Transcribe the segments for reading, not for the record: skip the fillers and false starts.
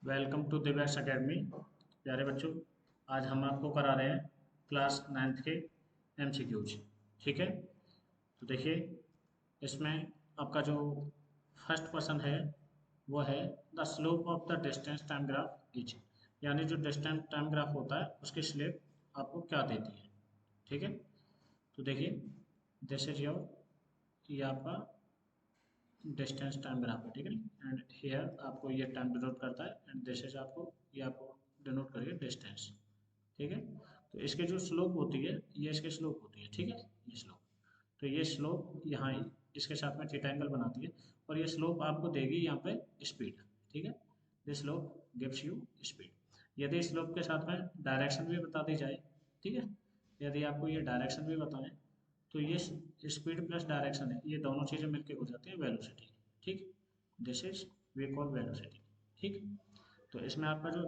Welcome to Divya's academy. प्यारे बच्चों, आज हम आपको करा रहे हैं क्लास 9th के एमसीक्यूज। ठीक है, तो देखिए इसमें आपका जो फर्स्ट क्वेश्चन है वो है the slope of the distance time graph is, यानी जो डिस्टेंस टाइम ग्राफ होता है उसकी स्लोप आपको क्या देती है। ठीक है, तो देखिए दिस इज योर, ये आपका डिस्टेंस टाइम ग्राफ है। ठीक है, एंड हियर आपको ये टाइम डिनोट करता है एंड दिस इज आपको, ये आपको डिनोट करिए डिस्टेंस। ठीक है, तो इसके जो स्लोप होती है ये इसकी स्लोप होती है। ठीक है, ये स्लोप, तो ये स्लोप यहाँ इसके साथ में थीटा एंगल बनाती है और ये स्लोप आपको देगी यहाँ पे स्पीड। ठीक है, this slope gives you speed. यदि स्लोप के साथ में डायरेक्शन भी बता दी जाए, ठीक है, यदि आपको ये डायरेक्शन भी बताएं तो ये स्पीड प्लस डायरेक्शन है, ये दोनों चीज़ें मिलकर हो जाती है वेलोसिटी। ठीक, this is we call velocity. ठीक, तो इसमें आपका जो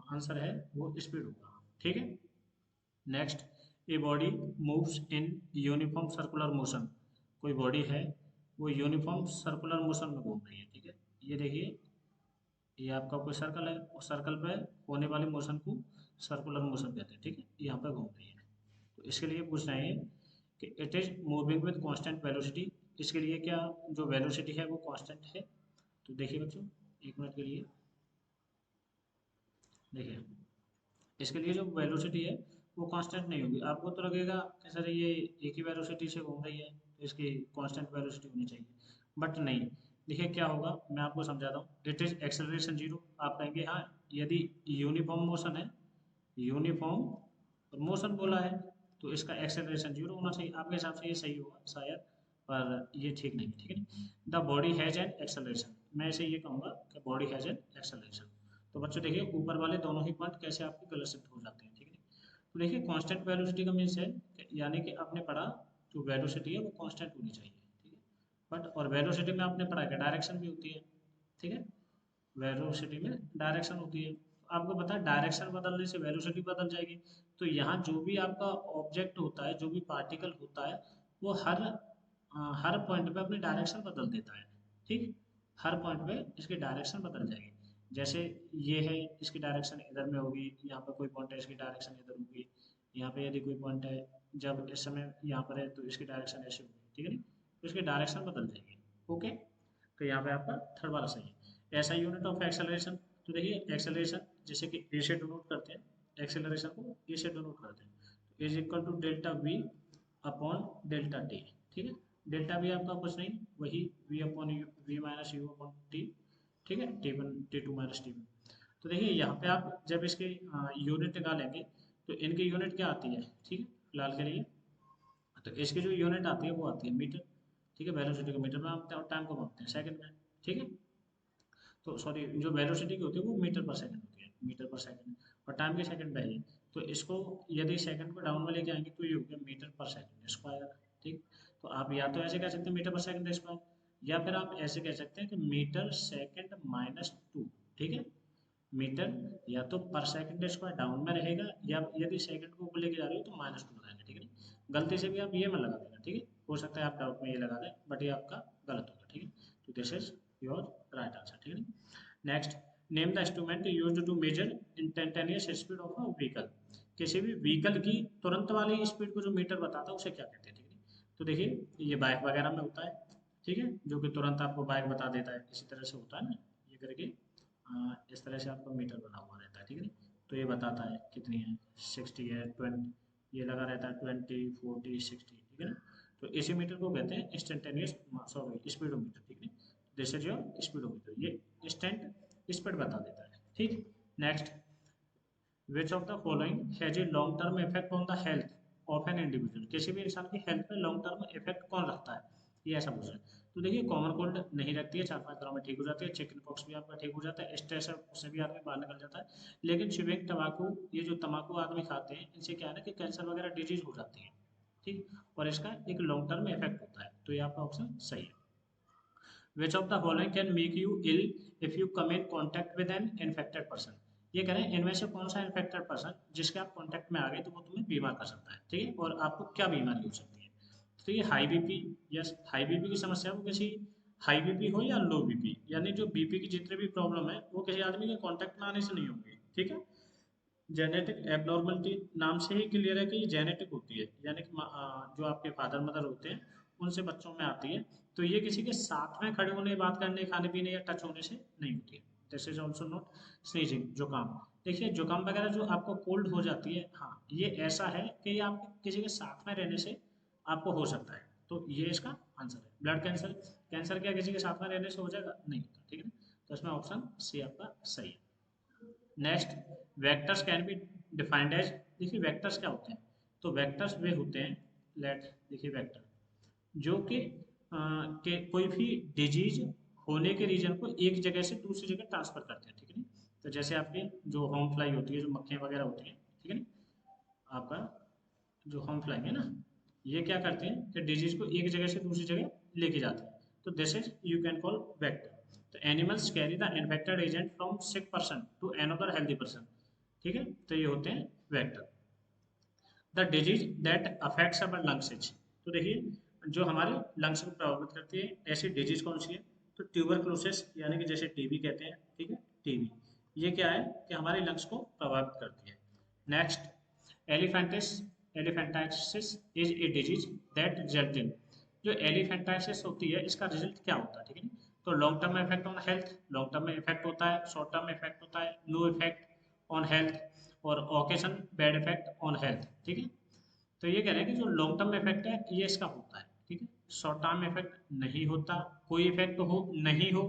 आंसर है वो स्पीड होगा। ठीक है, next, a body moves in uniform circular motion. कोई बॉडी है वो यूनिफॉर्म सर्कुलर मोशन में घूम रही है। ठीक है, ये देखिए, ये आपका कोई सर्कल है, उस सर्कल पे होने वाले मोशन को सर्कुलर मोशन कहते हैं। ठीक है, यहाँ पे घूम रही है, तो इसके लिए पूछ रहे हैं कि it is moving with constant velocity. इसके लिए क्या जो वेलोसिटी है वो कांस्टेंट है। तो देखिए बच्चों, एक मिनट के लिए देखिए, इसके लिए जो वेलोसिटी है वो कांस्टेंट नहीं होगी। आपको तो लगेगा कि सर ये एक ही वेलोसिटी से घूम रही है तो इसकी कांस्टेंट वेलोसिटी होनी चाहिए, बट नहीं। देखिए क्या होगा, मैं आपको समझाता हूँ। It is acceleration zero. आप कहेंगे हाँ, यदि यूनिफॉर्म मोशन है, यूनिफॉर्म मोशन बोला है तो इसका एक्सेलरेशन जीरो होना चाहिए। आपके हिसाब से ये सही होगा शायद, पर ये ठीक नहीं है। ठीक है, the body has an acceleration, मैं इसे ये कहूँगा कि बॉडी हैज एन एक्सेलरेशन। तो बच्चों देखिए ऊपर वाले दोनों ही पॉइंट कैसे आपके गलत सिद्ध हो जाते हैं। ठीक है, तो देखिए कांस्टेंट वेलोसिटी का मीन्स है यानी कि आपने पढ़ा जो वेलोसिटी है वो कांस्टेंट होनी चाहिए। ठीक है, बट और वेलोसिटी में आपने पढ़ा कि डायरेक्शन भी होती है। ठीक है, वेलोसिटी में डायरेक्शन होती है, तो आपको पता है डायरेक्शन बदलने से वेलोसिटी बदल जाएगी। तो यहाँ जो भी आपका ऑब्जेक्ट होता है, जो भी पार्टिकल होता है, वो हर पॉइंट पे अपनी डायरेक्शन बदल देता है। ठीक, हर पॉइंट पे इसकी डायरेक्शन बदल जाएगी। जैसे ये है, इसकी डायरेक्शन इधर में होगी, यहाँ पे कोई पॉइंट है इसकी डायरेक्शन इधर होगी, यहाँ पे यदि कोई पॉइंट है जब इस समय यहाँ पर है तो इसकी डायरेक्शन ऐसे होगी। ठीक है नी, तो इसकी डायरेक्शन बदल जाएगी। ओके, तो यहाँ पे आपका थर्ड वाला सही है। ऐसा यूनिट ऑफ एक्सेलरेशन, तो देखिए एक्सेलरेशन जैसे कि ए से डिनोट करते हैं, एक्सेलरेशन को ए से डिनोट करते हैं, तो is equal to delta v upon delta t. ठीक है, डेल्टा वी आपका कुछ नहीं, वही v upon u, v minus u upon t. ठीक है, t one t two minus t one. तो देखिए यहाँ पे आप जब इसके यूनिट निकालेंगे तो इनकी यूनिट क्या आती है। ठीक है, फिलहाल के लिए तो इसकी जो यूनिट आती है वो आती है मीटर। ठीक है, वेलोसिटी को मीटर में मापते हैं और टाइम को मापते हैं सेकंड में। ठीक है, तो सॉरी, जो वेलोसिटी की होती है वो मीटर पर सेकंड होती है, मीटर पर सेकंड, और टाइम के सेकंड पे है। तो इसको यदि सेकंड को डाउन में लेके आएंगे तो ये हो गया मीटर पर सेकंड स्क्वायर। ठीक, तो आप या तो ऐसे कह सकते हैं मीटर पर सेकंड स्क्वायर, या फिर आप ऐसे कह सकते हैं कि मीटर सेकंड माइनस टू। ठीक है, मीटर या तो पर सेकंड स्क्वायर डाउन में रहेगा, या यदि सेकंड को ऊपर लेके जा रहे हो तो माइनस टू लगाएंगे। ठीक है, गलती से भी आप ये मत लगा देना। ठीक है, हो सकता है आप डाउट में ये लगा दें, बट ये आपका गलत होगा। ठीक है, तो this is your right answer. ठीक है, next, name the instrument used to measure instantaneous speed of a vehicle. किसी भी व्हीकल की तुरंत वाली स्पीड को जो मीटर बताता है उसे क्या कहते हैं। ठीक है, तो देखिए ये बाइक वगैरह में होता है। ठीक है, जो कि तुरंत आपको बाइक बता देता है, इसी तरह से होता है ना, ये करके इस तरह से आपका मीटर बना हुआ रहता है। ठीक है नी, तो ये बताता है कितनी है, 60 है, 20, ये लगा रहता है 20 40 60। ठीक है ना, तो इसी मीटर को कहते हैं इंस्टेंटेनियस, सॉरी स्पीडोमीटर। ठीक है, दिस इज योर स्पीडोमीटर, ये इंस्टेंट स्पीड बता देता है। ठीक, next, which of the following has a long term effect on the health of an individual. किसी भी इंसान की हेल्थ में लॉन्ग टर्म इफेक्ट कौन रखता है, ये ऐसा पूछ रहा है। तो देखिए कॉमन कोल्ड नहीं रखती है, 4-5 दिनों में ठीक हो जाती है, चिकन पॉक्स भी आपका ठीक हो जाता है, स्ट्रेस है उससे भी आदमी बाहर निकल जाता है। लेकिन चिविंग तंबाकू, ये जो तंबाकू आदमी खाते हैं इनसे क्या है ना कि कैंसर वगैरह डिजीज हो जाती है। ठीक, और इसका एक लॉन्ग टर्म इफेक्ट होता है, तो ये आपका ऑप्शन सही है। Which of the following can make you ill if you come in contact with an infected person. ये कह रहे हैं इनमें से कौन सा इन्फेक्टेड पर्सन जिसके आप कॉन्टैक्ट में आ गए तो वो तुम्हें बीमार कर सकता है। ठीक है, और आपको क्या बीमारी हो सकती है। तो ये high BP, yes high BP की समस्या को किसी हाई बीपी हो या लो बीपी, यानी जो बीपी की जितने भी प्रॉब्लम है वो किसी आदमी के कांटेक्ट में आने से नहीं होंगे, ठीक है। जेनेटिक एबनॉर्मलिटी नाम से ही क्लियर है कि ये जेनेटिक होती है, यानी कि जो आपके फादर मदर होते हैं उनसे बच्चों में आती है। तो ये किसी के साथ में खड़े होने, बात करने, खाने पीने या टच होने से नहीं होती है। This is also not sneezing, जुकाम। देखिए जुकाम वगैरह जो आपको कोल्ड हो जाती है, हाँ ये ऐसा है कि ये आप किसी के साथ में रहने से आपको हो सकता है। तो ये इसका आंसर है। ब्लड कैंसर, कैंसर क्या किसी के साथ में रहने से हो जाएगा? नहीं होता, ठीक है। तो इसमें ऑप्शन सी आपका सही है। Next, vectors can be defined as, देखिए वेक्टर्स क्या होते हैं? तो वेक्टर्स वे होते हैं, लेट देखिए वेक्टर जो कि कोई भी डिजीज होने के रीजन को एक जगह से दूसरी जगह ट्रांसफर करते हैं, ठीक है ना। तो जैसे आपकी जो होम फ्लाई होती है, जो मक्खियाँ वगैरह होती हैं, ठीक है ना, आपका जो होम फ्लाई है ना, ये क्या करते हैं कि डिजीज को एक जगह से दूसरी जगह लेके जाते हैं। तो this is you can call vector. तो animals carry the infected agent from sick person to another healthy person, ठीक है। तो ये होते हैं vector. The disease that affects our lungs, तो देखिए जो हमारे लंग्स को प्रभावित करती है ऐसी डिजीज कौन सी है? तो ट्यूबरक्लोसिस, यानी कि जैसे टीबी कहते हैं, ठीक है, टीबी। ये क्या है कि हमारे लंग्स को प्रभावित करती है। Next, elephantiasis, elephantiasis is a disease that result in, जो एलिफेंटाइसिस होती है इसका रिजल्ट क्या होता है, ठीक है। तो long term effect on health, long term में इफेक्ट होता है, शॉर्ट टर्म में इफेक्ट होता है, नो इफेक्ट ऑन हेल्थ, और occasion bad effect on health, ठीक है। तो ये कह रहे हैं कि जो लॉन्ग टर्म इफेक्ट है ये इसका होता है, ठीक है। शॉर्ट टर्म इफेक्ट नहीं होता, कोई इफेक्ट हो नहीं हो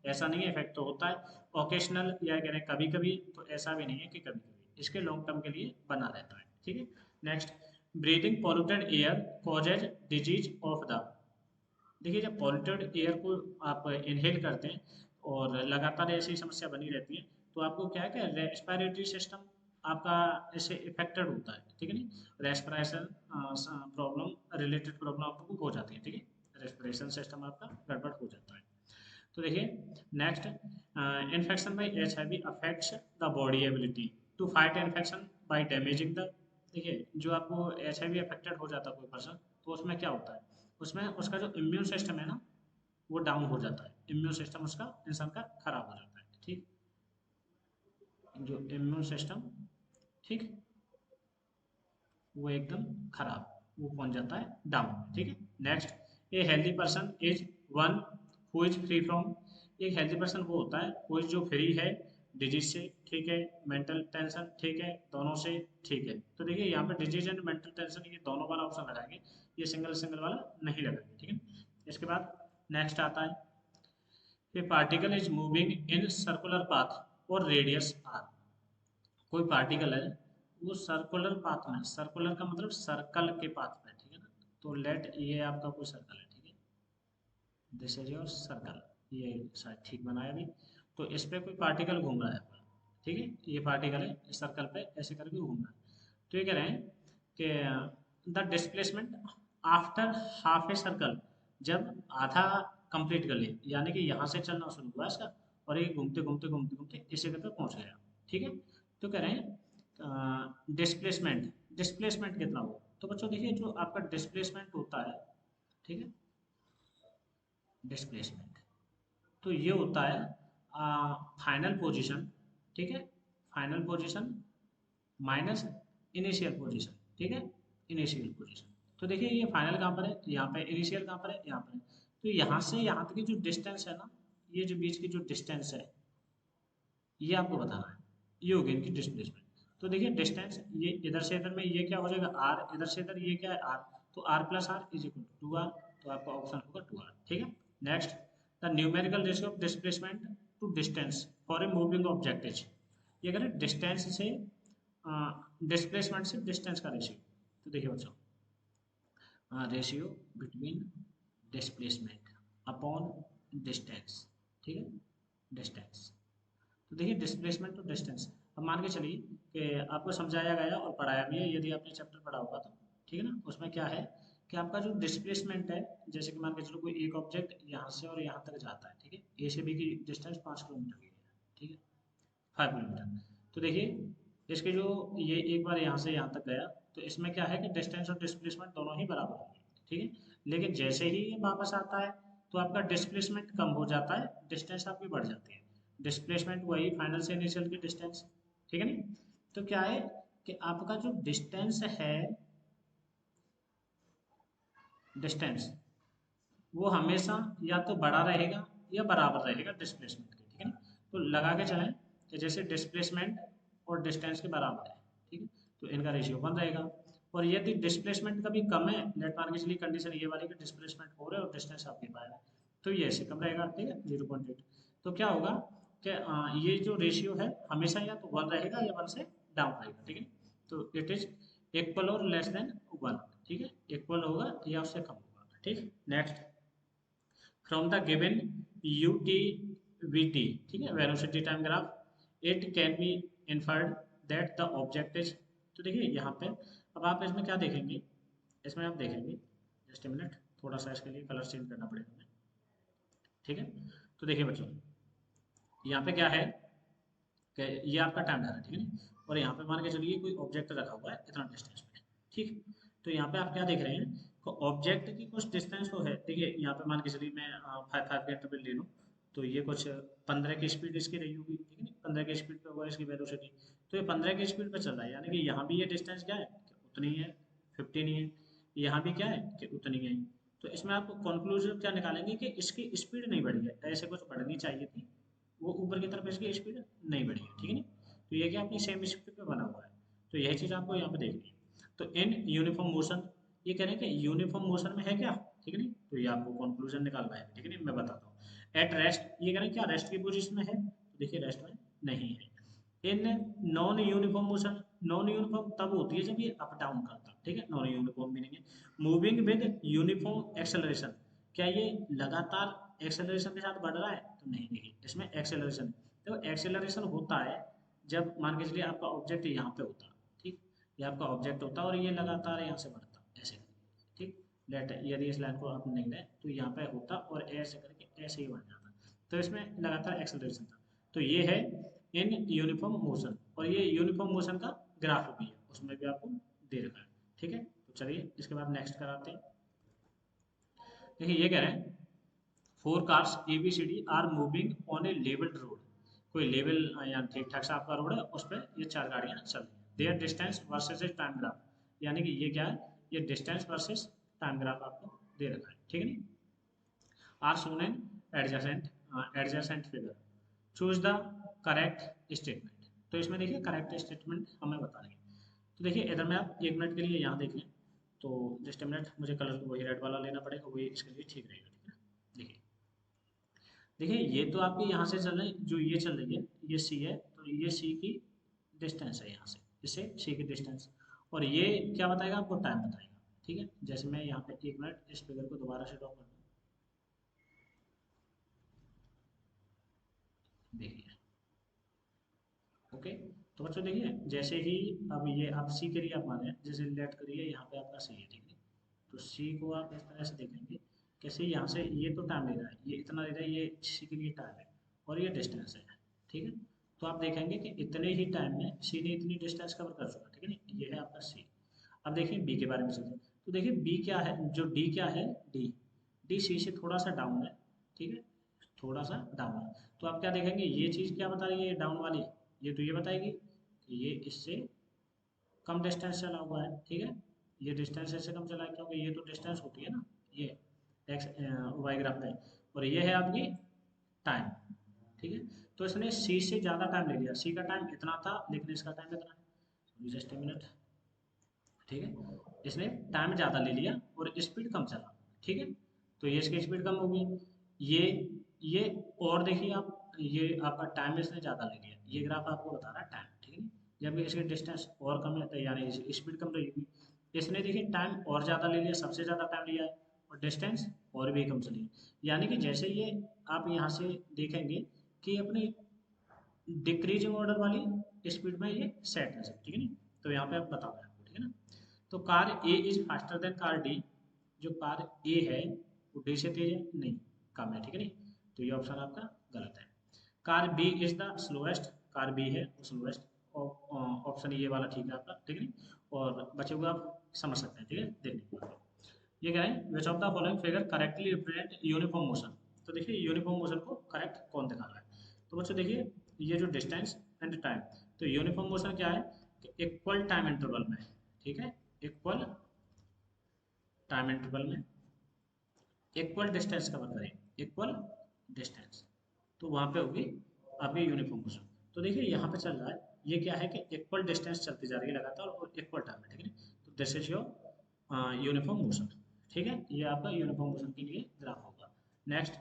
ऐसा नहीं है, इफेक्ट तो होता है। ओकेशनल या कह रहे हैं कभी कभी, तो ऐसा भी नहीं है कि कभी कभी, इसके लॉन्ग टर्म के लिए बना रहता है, ठीक है। Next, breathing polluted air causes disease of the, देखिए जब पॉल्यूटेड एयर को आप इनहेल करते हैं और लगातार ऐसी समस्या बनी रहती है, तो आपको क्या है कि रेस्पिरेटरी सिस्टम आपका ऐसे इफेक्टेड होता है, ठीक है नहीं, रेस्पिरेशन प्रॉब्लम रिलेटेड प्रॉब्लम आपको हो जाती है, ठीक है, रेस्पिरेशन सिस्टम आपका गड़बड़ हो जाता है। तो देखिए next, infection by H I V affects the body ability to fight infection by damaging the, देखिए जो आपको एच आई वी अफेक्टेड हो जाता है कोई पर्सन, तो उसमें क्या होता है, उसमें उसका जो इम्यून सिस्टम है ना वो डाउन हो जाता है, इम्यून सिस्टम उसका इंसान का खराब हो जाता है, ठीक। जो इम्यून सिस्टम, ठीक, वो एकदम खराब, वो पहुंच जाता है डाउन, ठीक है। Next, a healthy person is one who is free from, एक हेल्दी पर्सन वो होता है हु इज जो फ्री है डिजीज से, ठीक है, मेंटल टेंशन, ठीक है, दोनों से, ठीक है। तो देखिए यहाँ पे डिजीज एंड मेंटल टेंशन ये दोनों वाला ऑप्शन लगाएंगे, ये सिंगल सिंगल वाला नहीं लगाएंगे, ठीक है। इसके बाद नेक्स्ट आता है, A particle is moving in circular path और रेडियस r, कोई पार्टिकल है वो सर्कुलर पाथ में, सर्कुलर का मतलब सर्कल के पाथ में, ठीक है ना। तो लेट ये आपका कोई सर्कल है, ठीक है, दिस इज योर सर्कल, ये शायद ठीक बनाया अभी। तो इस पे कोई पार्टिकल घूम रहा है अपना, ठीक है, ये पार्टिकल है इस सर्कल पे ऐसे करके घूम रहा है। तो ये कह रहे हैं कि the displacement after half a circle, जब आधा कंप्लीट कर ले, यानी कि यहाँ से चलना शुरू हुआ इसका और ये घूमते घूमते घूमते घूमते इस जगह पे पहुँच गया, ठीक है। तो कह रहे हैं डिस्प्लेसमेंट, डिस्प्लेसमेंट कितना हो, तो बच्चों देखिए जो आपका डिस्प्लेसमेंट होता है, ठीक है, डिस्प्लेसमेंट तो ये होता है फाइनल पोजीशन, ठीक है, final position minus initial position, ठीक है, इनिशियल पोजीशन। तो देखिए ये फाइनल कहाँ पर है, यहाँ पे, इनिशियल कहाँ पर है, यहाँ पर है। तो यहाँ से यहाँ तक की जो डिस्टेंस है ना, ये जो बीच की जो डिस्टेंस है ये आपको बताना है, ये होगी इनकी डिस्प्लेसमेंट। तो देखिए डिस्टेंस ये इधर से इधर में ये क्या हो जाएगा आर, इधर से इधर ये क्या है आर, तो R plus R is equal to two R, तो आपका ऑप्शन होगा टू आर, ठीक है। Next, the numerical ratio of displacement to distance for a moving object is, ये करें डिस्टेंस से डिस्प्लेसमेंट से डिस्टेंस का रेशियो। तो देखिए बच्चों, ratio between displacement upon distance, ठीक है, डिस्टेंस। तो देखिए डिस्प्लेसमेंट टू डिस्टेंस, अब मान के चलिए कि आपको समझाया गया और पढ़ाया भी है, यदि आपने चैप्टर पढ़ा होगा तो, ठीक है ना। उसमें क्या है कि आपका जो डिस्प्लेसमेंट है, जैसे कि मान के चलो कोई एक ऑब्जेक्ट यहाँ से और यहाँ तक जाता है, ठीक है, ए से बी की डिस्टेंस 5 किलोमीटर की है, ठीक है, 5 किलोमीटर। तो देखिए इसके जो ये एक बार यहाँ से यहाँ तक गया, तो इसमें क्या है कि डिस्टेंस और डिस्प्लेसमेंट दोनों ही बराबर होंगे, ठीक है। लेकिन जैसे ही ये वापस आता है तो आपका डिस्प्लेसमेंट कम हो जाता है, डिस्टेंस आपकी बढ़ जाती है। डिस्प्लेसमेंट वही फाइनल से इनिशियल की डिस्टेंस, ठीक है नहीं। तो क्या है कि आपका जो डिस्टेंस है, डिस्टेंस वो हमेशा या तो बड़ा रहेगा या बराबर रहेगा डिस्प्लेसमेंट के, ठीक है ना। तो लगा के चलें कि जैसे डिस्प्लेसमेंट और डिस्टेंस के बराबर है, ठीक है, तो इनका रेशियो 1 रहेगा। और यदि डिस्प्लेसमेंट कभी कम है, लेट मान के चलिए कंडीशन ये वाली कि डिस्प्लेसमेंट 4 है और डिस्टेंस आपके 5 है, तो ये ऐसे कम रहेगा, ठीक है, 0.8। तो क्या होगा कि ये जो रेशियो है हमेशा या तो 1 रहेगा या 1 से डाउन रहेगा, ठीक है। तो इट इज इक्वल और लेस देन 1, ठीक है, इक्वल होगा या उससे कम होगा, ठीक। Next, from the given UTVT, ठीक है, velocity time graph, it can be inferred that the object is। तो देखिए यहाँ पे अब आप इसमें क्या देखेंगे, इसमें आप देखेंगे, जस्ट ए मिनट, थोड़ा सा इसके लिए कलर चेंज करना पड़ेगा हमें, ठीक है। तो देखिए बच्चों, यहाँ पे क्या है कि ये आपका टाइम है, ठीक है ना, और यहाँ पे मान के चलिए कोई ऑब्जेक्ट रखा हुआ है इतना डिस्टेंस पे, ठीक। तो यहाँ पे आप क्या देख रहे हैं, तो ऑब्जेक्ट की कुछ डिस्टेंस तो है, देखिए यहाँ पे मान के चलिए मैं 5 के इंटरवल ले लूँ, तो ये कुछ 15 की स्पीड इसकी रही होगी, ठीक है ना, 15 की स्पीड पे होगा इसकी वेलोसिटी। तो ये 15 की स्पीड पे चल रहा है, यानी कि यहाँ भी ये डिस्टेंस क्या है कि उतनी ही है, 15 ही है, यहाँ भी क्या है कि उतनी ही है। तो इसमें आप कंक्लूजन क्या निकालेंगे कि इसकी स्पीड नहीं बढ़ी है, ऐसे कुछ बढ़नी चाहिए थी, वो ऊपर की तरफ इसकी स्पीड नहीं बढ़ी है, ठीक है ना। तो ये क्या अपनी सेम स्पीड पे बना हुआ है, तो यही चीज़ आपको यहाँ पे देखनी है। तो इन यूनिफॉर्म मोशन, ये कह रहे हैं कि यूनिफॉर्म मोशन में है क्या, ठीक है नहीं, तो ये आपको कंक्लूजन निकालना है, ठीक है नहीं, मैं बताता हूँ। एट रेस्ट, ये कह रहे हैं क्या रेस्ट की पोजीशन में है, तो देखिए रेस्ट में नहीं है। In non uniform motion, non uniform तब होती है जब ये अप डाउन करता है, ठीक है, नॉन यूनिफॉर्म मीनिंग है मूविंग विद यूनिफॉर्म एक्सेलरेशन, क्या ये लगातार एक्सेलरेशन के साथ बढ़ रहा है, तो नहीं, देखिए इसमें एक्सेलरेशन, तो एक्सेलरेशन होता है जब मान के चलिए आपका ऑब्जेक्ट यहाँ पे होता, ठीक, ये आपका ऑब्जेक्ट होता और ये लगातार यहाँ से बढ़ता ऐसे, ठीक। लेट यदि इस लाइन को आप नहीं लें तो यहाँ पे होता और ऐसे करके ऐसे ही बढ़ जाता, तो इसमें लगातार एक्सेलरेशन था। तो ये है इन यूनिफॉर्म मोशन, और ये यूनिफॉर्म मोशन का ग्राफ भी है, उसमें भी आपको दे रखा है, ठीक है। तो चलिए इसके बाद नेक्स्ट कराते हैं। देखिए ये कह रहे हैं 4 cars ABCD are moving on a levelled road, कोई लेवल या ठीक ठाक सा आपका रोड है, उस पर ये 4 गाड़ियाँ चल रही हैं। Their distance versus A time graph, यानी कि ये क्या है, ये डिस्टेंस वर्सेस टाइम ग्राफ आपको दे रखा है, ठीक है नहीं। Are shown in adjacent figure, choose the correct statement. तो इसमें देखिए करेक्ट स्टेटमेंट हमें बतानी है। तो देखिए इधर में आप 1 मिनट के लिए यहाँ देख लें, तो जस्ट ए मिनट, मुझे कलर तो वही रेड वाला लेना पड़ेगा, वही इसके लिए ठीक रहेगा, ठीक है। देखिए देखिए ये तो आपके यहाँ से चल रही, जो ये चल रही है ये सी है, तो ये सी की डिस्टेंस है यहाँ से, इससे सी की डिस्टेंस, और ये क्या बताएगा आपको, टाइम बताएगा, ठीक है। जैसे मैं यहाँ पे 1 मिनट इस फिगर को दोबारा से ड्रॉ कर दूँ, देखिए ओके। तो बच्चों देखिए जैसे ही अब ये आप सी के लिए आप माने, जैसे लेट करिए यहाँ पे आपका सी है, ठीक है, तो सी को आप इस तरह से देखेंगे, कैसे यहाँ से ये तो टाइम ले रहा है, ये इतना ले रहा है, ये सी के लिए टाइम है और ये डिस्टेंस है, ठीक है। तो आप देखेंगे कि इतने ही टाइम में सी ने इतनी डिस्टेंस कवर कर चुका, ठीक है ना, ये है आपका सी। अब देखिए बी के बारे में चलते हैं, तो देखिए बी क्या है, जो डी क्या है, डी, डी सी से थोड़ा सा डाउन है, ठीक है, थोड़ा सा डाउन है। तो आप क्या देखेंगे, ये चीज़ क्या बता रही है, ये डाउन वाली, ये तो ये बताएगी कि ये इससे कम डिस्टेंस चला हुआ है, ठीक है, ये डिस्टेंस इससे कम चला है, क्योंकि ये तो डिस्टेंस होती है ना, ये एक्स वाई ग्राफ में, और ये है आपकी टाइम, ठीक है। तो इसने सी से ज़्यादा टाइम ले लिया, सी का टाइम इतना था लेकिन इसका टाइम इतना है, जस्ट ए मिनट, ठीक है, इसने टाइम ज़्यादा ले लिया और स्पीड कम चला, ठीक है। तो ये इसकी स्पीड कम होगी, ये ये और देखिए आप, ये आपका टाइम इसने ज़्यादा ले लिया, ये ग्राफ आपको बता रहा है टाइम, ठीक है, जबकि इसकी डिस्टेंस और कम है, तो यानी स्पीड कम रहेगी। इसने देखिए टाइम और ज़्यादा ले लिया, सबसे ज़्यादा टाइम लिया है, और डिस्टेंस और भी कम चली, यानी कि जैसे ये आप यहाँ से देखेंगे कि अपनी डिक्रीजिंग ऑर्डर वाली स्पीड में ये सेट है सब, ठीक है ना। तो यहाँ पे आप बता रहे हैं, ठीक है ना। तो car A is faster than car D, जो कार ए है वो डी से तेज है, नहीं, कम है, ठीक है नहीं, तो ये ऑप्शन आपका गलत है। Car B is the slowest, car B है वो स्लोएस्ट, ऑप्शन ये वाला ठीक है आपका, ठीक है नहीं, और बचे हुए आप समझ सकते हैं, ठीक है, देखने के बाद। ये कह रहे हैं विच of the following figure correctly represent uniform motion. तो देखिए यूनिफॉर्म मोशन को करेक्ट कौन दिखा रहा है। तो बच्चों देखिए ये जो डिस्टेंस एंड टाइम, तो यूनिफॉर्म मोशन क्या है कि इक्वल टाइम इंटरवल में, ठीक है, इक्वल टाइम इंटरवल में इक्वल डिस्टेंस कवर करें, इक्वल डिस्टेंस, तो वहां पे होगी आपकी यूनिफॉर्म मोशन। तो देखिए यहाँ पे चल रहा है, ये क्या है कि इक्वल डिस्टेंस चलती जा रही है लगातार और इक्वल टाइम में, ठीक है। तो this is your uniform motion, ठीक है, ये आपका यूनिफॉर्म मोशन के लिए ग्राफ होगा। Next,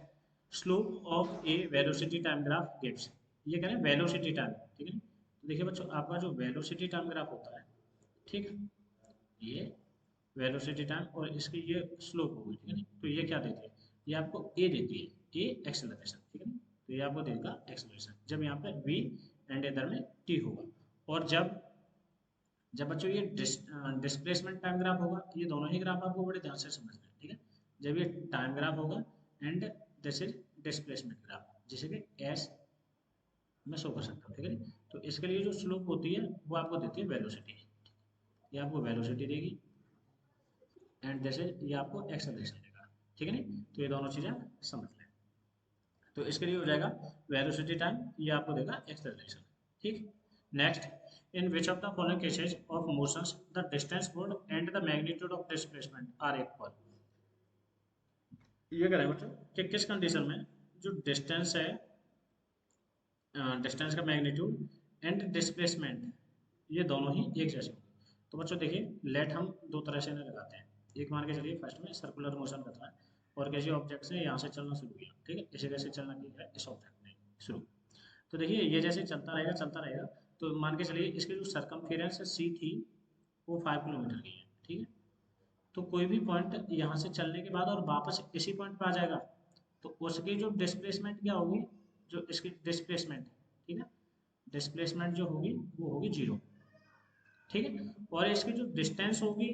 slope of A velocity time graph gives, ये कह रहे हैं वेलोसिटी टाइम, ठीक है। तो देखिए बच्चों आपका जो वेलोसिटी टाइम ग्राफ होता है, ठीक, ये वेलोसिटी टाइम और इसकी ये स्लोप होगी, ठीक है ना। तो ये क्या देती है, ये आपको ए देती है, ए एक्सेलरेशन, ठीक है ना। तो ये आपको देगा एक्सेलरेशन जब यहाँ पे v एंड इधर में t होगा। और जब जब बच्चों ये डिस्प्लेसमेंट टाइम ग्राफ होगा, ये दोनों ही ग्राफ आपको बड़े ध्यान से समझना है, ठीक है। जब ये टाइम ग्राफ होगा and this is displacement graph, जिसे कि एस में शो कर सकता हूँ, ठीक है। तो इसके लिए जो स्लोप होती है वो आपको देती है वेलोसिटी, ये आपको वेलोसिटी देगी एंड जैसे ये आपको एक्सेलरेशन देगा, ठीक है नहीं। तो ये दोनों चीज़ें समझ लें। तो इसके लिए हो जाएगा वेलोसिटी टाइम, ये आपको देगा एक्सेलरेशन, ठीक। Next, in which of the following cases of motions the distance board and the magnitude of displacement are equal. ये करें बच्चों कि किस कंडीशन में जो डिस्टेंस है, डिस्टेंस का मैग्नीट्यूड एंड डिस्प्लेसमेंट, ये दोनों ही एक जैसे होंगे। तो बच्चों देखिए लेट हम दो तरह से इन्हें लगाते हैं। एक मान के चलिए फर्स्ट में सर्कुलर मोशन कर रहा है और किसी ऑब्जेक्ट से यहाँ से चलना शुरू किया, ठीक है, इसे कैसे चलना किया है इस ऑब्जेक्ट ने शुरू। तो देखिए ये जैसे चलता रहेगा, तो मान के चलिए इसकी जो सरकमफेरेंस सी थी वो 5 किलोमीटर की है, ठीक है। तो कोई भी पॉइंट यहाँ से चलने के बाद और वापस इसी पॉइंट पे आ जाएगा, तो उसकी जो डिस्प्लेसमेंट क्या होगी, जो इसकी डिस्प्लेसमेंट, ठीक है, डिस्प्लेसमेंट जो होगी वो होगी 0, ठीक है। और इसकी जो डिस्टेंस होगी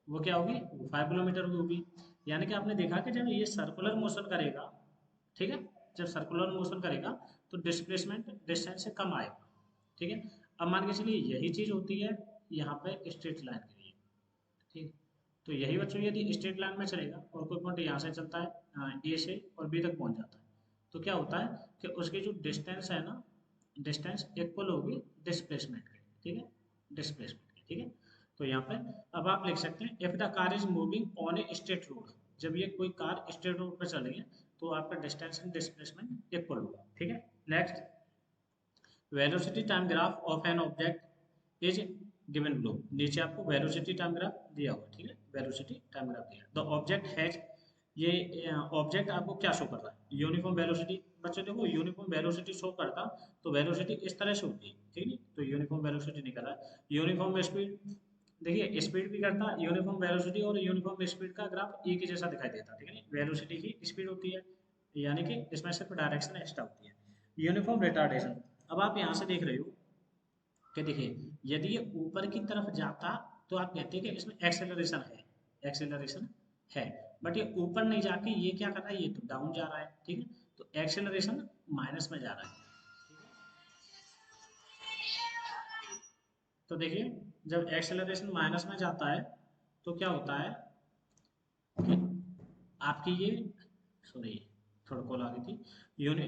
वो क्या होगी, वो 5 किलोमीटर की होगी। यानी कि आपने देखा कि जब ये सर्कुलर मोशन करेगा, ठीक है, जब सर्कुलर मोशन करेगा तो डिस्प्लेसमेंट डिस्टेंस से कम आएगा, ठीक है। अब मान के चलिए यही चीज होती है यहाँ पे स्ट्रेट लाइन के लिए, ठीक। तो यही बच्चों यदि स्ट्रेट लाइन में चलेगा और कोई पॉइंट यहाँ से चलता है ए से और बी तक पहुंच जाता है, तो क्या होता है कि उसकी जो डिस्टेंस है ना, डिस्टेंस इक्वल होगी डिस्प्लेसमेंट के, ठीक है, डिस्प्लेसमेंट के, ठीक है। तो यहाँ पे अब आप लिख सकते हैं if the car is moving on a straight road, जब ये कोई कार स्ट्रेट रोड पर चल रही है तो आपका डिस्टेंस एंड डिस्प्लेसमेंट इक्वल होगा, ठीक है। Next, velocity time graph of an object is given below, नीचे आपको वेलोसिटी टाइम ग्राफ दिया हुआ, ठीक है, वेलोसिटी टाइम ग्राफ दिया। द ऑब्जेक्ट हैज, ये ऑब्जेक्ट आपको क्या शो कर रहा है, यूनिफॉर्म वेलोसिटी। बच्चों देखो यूनिफॉर्म वेलोसिटी शो करता तो वेलोसिटी इस तरह से होती है, ठीक है, तो यूनिफॉर्म वेलोसिटी नहीं कर रहा है। यूनिफॉर्म स्पीड, देखिए स्पीड भी करता, यूनिफॉर्म वेलोसिटी और यूनिफॉर्म स्पीड का ग्राफ एक ही जैसा दिखाई देता, ठीक है, वेलोसिटी की स्पीड होती है, यानी कि इसमें सिर्फ डायरेक्शन एक्स्ट्रा होती है। यूनिफॉर्म रिटार्डेशन, अब आप यहाँ से देख रहे हो कि देखिए यदि ये ऊपर की तरफ जाता तो आप कहते हैं कि इसमें एक्सेलरेशन है, एक्सेलरेशन है, बट ये ऊपर नहीं जाके ये क्या कर रहा है, ये तो डाउन जा रहा है, ठीक है, तो एक्सेलरेशन माइनस में जा रहा है। तो देखिए जब एक्सेलरेशन माइनस में जाता है तो क्या होता है कि आपकी ये, सॉरी थोड़ा कॉल आ गई थी, यूनि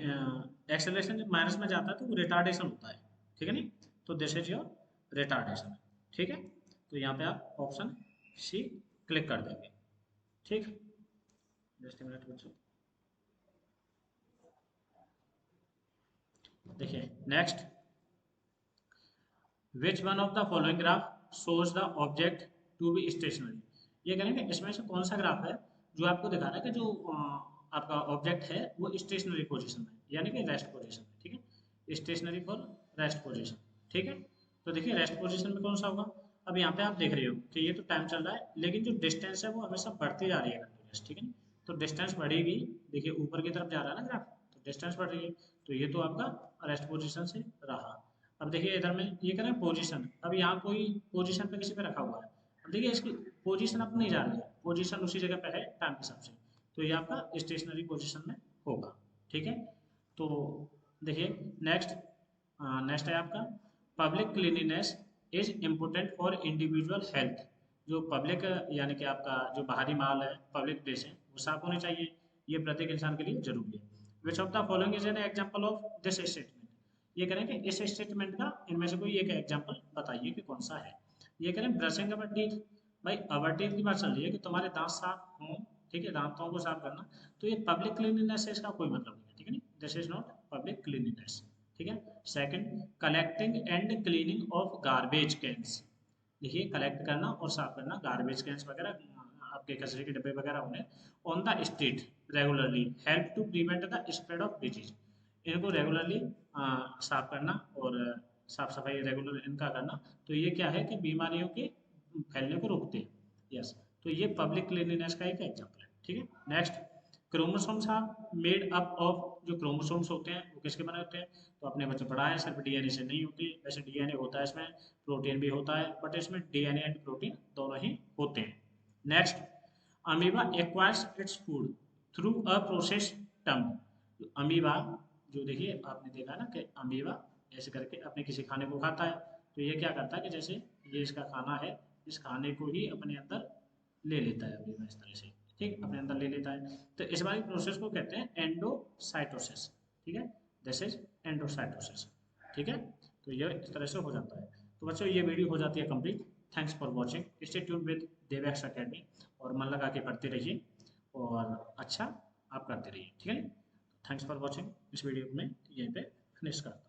एक्सेलरेशन जब माइनस में जाता है तो वो रिटार्डेशन होता है, ठीक है नहीं। तो दिस इज योर रिटार्डेशन, ठीक है। तो यहाँ पे आप ऑप्शन सी क्लिक कर देंगे, ठीक। जस्ट मिनट बच्चों, देखिए next, which one of the following graph shows the object to be stationary. ये करेंगे इसमें से कौन सा ग्राफ है जो आपको दिखा रहा है कि जो आपका ऑब्जेक्ट है वो स्टेशनरी पोजीशन में, यानी कि रेस्ट पोजीशन में, ठीक है, स्टेशनरी फॉर रेस्ट पोजीशन, ठीक है। तो देखिए रेस्ट पोजीशन में कौन सा होगा, अब यहाँ पे आप देख रहे हो कि ये तो टाइम चल रहा है लेकिन जो डिस्टेंस है वो हमेशा बढ़ती जा रही है कंटिन्यूस, ठीक है। तो डिस्टेंस बढ़ेगी, देखिए ऊपर की तरफ जा रहा है ना ग्राफ, तो डिस्टेंस बढ़ रही है, तो ये तो आपका रेस्ट पोजीशन से रहा। अब देखिए इधर में ये करें पोजीशन, अब यहाँ कोई पोजीशन पे किसी पे रखा हुआ है, अब देखिए इसकी पोजीशन अब नहीं जा रही है, पोजीशन उसी जगह पे है टाइम के हिसाब से, तो ये आपका स्टेशनरी पोजीशन में होगा, ठीक है। तो देखिए नेक्स्ट, नेक्स्ट है आपका public cleanliness is important for individual health. जो पब्लिक यानी कि आपका जो बाहरी माल है, पब्लिक प्लेस है, वो साफ होनी चाहिए। ये प्रत्येक इंसान के लिए जरूरी है। Which of the following is an example of this statement. ये करें कि इस स्टेटमेंट का इनमें से कोई एक एग्जाम्पल बताइए कि कौन सा है। ये करें ब्रशिंग अवर टीथ। भाई अवर टीथ की बात चल रही है कि तुम्हारे दांत साफ हों, ठीक है, दांतों को साफ करना। तो ये पब्लिक क्लीनिनेस से इसका कोई मतलब नहीं है, ठीक है, नहीं, this is not public cleanliness. ठीक है। Second, collecting and cleaning of garbage cans. देखिए, कलेक्ट करना और साफ करना गार्बेज कैंस वगैरह, आपके कचरे के डब्बे वगैरह होने on the street regularly help to prevent the spread of disease. इनको रेगुलरली साफ करना और साफ सफाई रेगुलर इनका करना, तो ये क्या है कि बीमारियों के फैलने को रोकते हैं। यस, तो ये पब्लिक क्लीनिनेस का एक एग्जाम्पल है। ठीक है। Next, chromosomes are made up of. जो क्रोमोसोम्स होते हैं वो किसके बने होते हैं? तो अपने बच्चे पढ़ा है, सिर्फ डीएनए से नहीं होती। वैसे डीएनए होता है इसमें, प्रोटीन भी होता है, बट इसमें डीएनए एंड प्रोटीन दोनों ही होते हैं। Next, amoeba acquires its food through a process term. Amoeba, जो देखिए आपने देखा ना कि अमीबा ऐसे करके अपने किसी खाने को खाता है, तो ये क्या करता है कि जैसे ये इसका खाना है, इस खाने को ही अपने अंदर ले लेता है अमीबा इस तरह से, ठीक, अपने अंदर ले लेता है। तो इस वाली प्रोसेस को कहते हैं एंडोसाइटोसिस। ठीक है, दिस इज एंडोसाइटोसिस। ठीक है, तो ये इस तरह से हो जाता है। तो बच्चों ये वीडियो हो जाती है complete. Thanks for watching, stay tune with Devax academy, और मन लगा के पढ़ते रहिए और अच्छा आप करते रहिए। ठीक है, थैंक्स फॉर वॉचिंग। इस वीडियो में यहीं पे फिनिश करता हूँ।